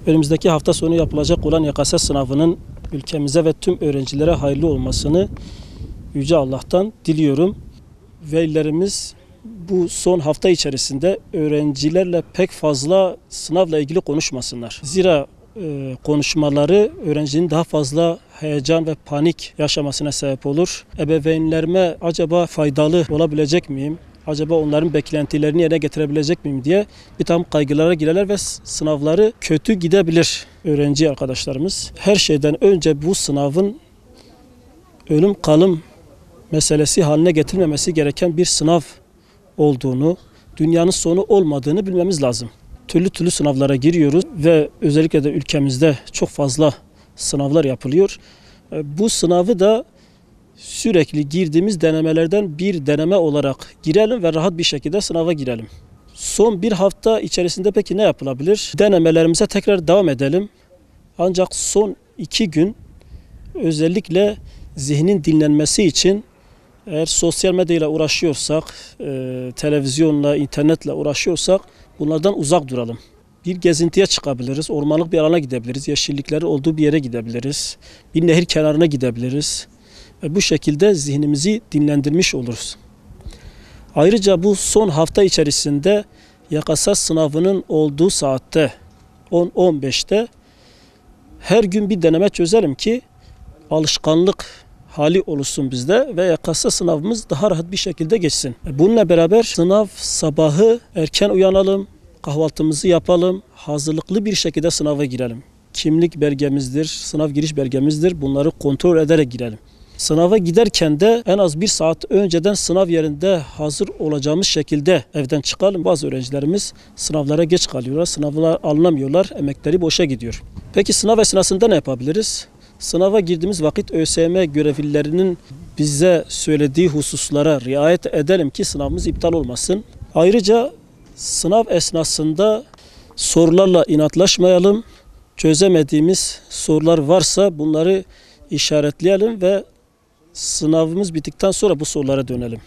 Önümüzdeki hafta sonu yapılacak olan YKS sınavının ülkemize ve tüm öğrencilere hayırlı olmasını Yüce Allah'tan diliyorum. Velilerimiz bu son hafta içerisinde öğrencilerle pek fazla sınavla ilgili konuşmasınlar. Zira konuşmaları öğrencinin daha fazla heyecan ve panik yaşamasına sebep olur. Ebeveynlerime acaba faydalı olabilecek miyim? Acaba onların beklentilerini yerine getirebilecek miyim diye bir takım kaygılara girerler ve sınavları kötü gidebilir öğrenci arkadaşlarımız. Her şeyden önce bu sınavın ölüm kalım meselesi haline getirilmemesi gereken bir sınav olduğunu, dünyanın sonu olmadığını bilmemiz lazım. Türlü sınavlara giriyoruz ve özellikle de ülkemizde çok fazla sınavlar yapılıyor. Bu sınavı da sürekli girdiğimiz denemelerden bir deneme olarak girelim ve rahat bir şekilde sınava girelim. Son bir hafta içerisinde peki ne yapılabilir? Denemelerimize tekrar devam edelim. Ancak son 2 gün özellikle zihnin dinlenmesi için eğer sosyal medyayla uğraşıyorsak, televizyonla, internetle uğraşıyorsak bunlardan uzak duralım. Bir gezintiye çıkabiliriz, ormanlık bir alana gidebiliriz, yeşilliklerin olduğu bir yere gidebiliriz, bir nehir kenarına gidebiliriz. Ve bu şekilde zihnimizi dinlendirmiş oluruz. Ayrıca bu son hafta içerisinde YKS sınavının olduğu saatte 10-15'te her gün bir deneme çözelim ki alışkanlık hali oluşsun bizde ve YKS sınavımız daha rahat bir şekilde geçsin. Bununla beraber sınav sabahı erken uyanalım, kahvaltımızı yapalım, hazırlıklı bir şekilde sınava girelim. Kimlik belgemizdir, sınav giriş belgemizdir, bunları kontrol ederek girelim. Sınava giderken de en az 1 saat önceden sınav yerinde hazır olacağımız şekilde evden çıkalım. Bazı öğrencilerimiz sınavlara geç kalıyorlar, sınavlar alınamıyorlar, emekleri boşa gidiyor. Peki sınav esnasında ne yapabiliriz? Sınava girdiğimiz vakit ÖSYM görevlilerinin bize söylediği hususlara riayet edelim ki sınavımız iptal olmasın. Ayrıca sınav esnasında sorularla inatlaşmayalım. Çözemediğimiz sorular varsa bunları işaretleyelim ve sınavımız bittikten sonra bu sorulara dönelim.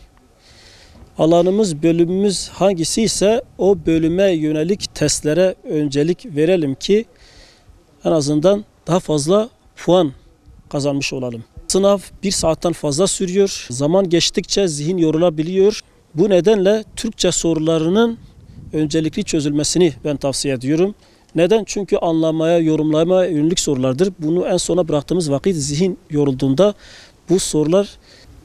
Alanımız, bölümümüz hangisi ise o bölüme yönelik testlere öncelik verelim ki en azından daha fazla puan kazanmış olalım. Sınav 1 saatten fazla sürüyor. Zaman geçtikçe zihin yorulabiliyor. Bu nedenle Türkçe sorularının öncelikli çözülmesini ben tavsiye ediyorum. Neden? Çünkü anlamaya, yorumlamaya yönelik sorulardır. Bunu en sona bıraktığımız vakit zihin yorulduğunda bu sorular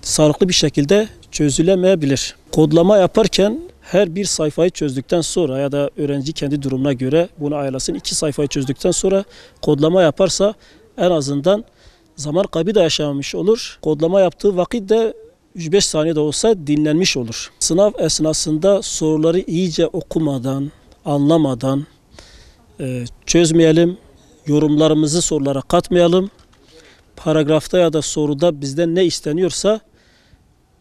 sağlıklı bir şekilde çözülemeyebilir. Kodlama yaparken her bir sayfayı çözdükten sonra ya da öğrenci kendi durumuna göre bunu ayarlasın. 2 sayfayı çözdükten sonra kodlama yaparsa en azından zaman kaybı da yaşamamış olur. Kodlama yaptığı vakit de 3-5 saniye de olsa dinlenmiş olur. Sınav esnasında soruları iyice okumadan, anlamadan çözmeyelim. Yorumlarımızı sorulara katmayalım. Paragrafta ya da soruda bizden ne isteniyorsa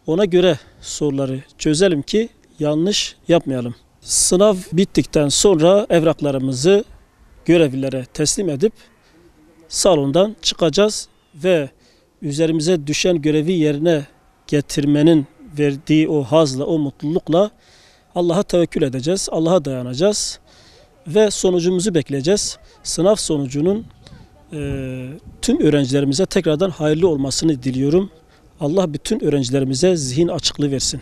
ona göre soruları çözelim ki yanlış yapmayalım. Sınav bittikten sonra evraklarımızı görevlilere teslim edip salondan çıkacağız ve üzerimize düşen görevi yerine getirmenin verdiği o hazla, o mutlulukla Allah'a tevekkül edeceğiz, Allah'a dayanacağız ve sonucumuzu bekleyeceğiz. Sınav sonucunun tüm öğrencilerimize tekrardan hayırlı olmasını diliyorum. Allah bütün öğrencilerimize zihin açıklığı versin.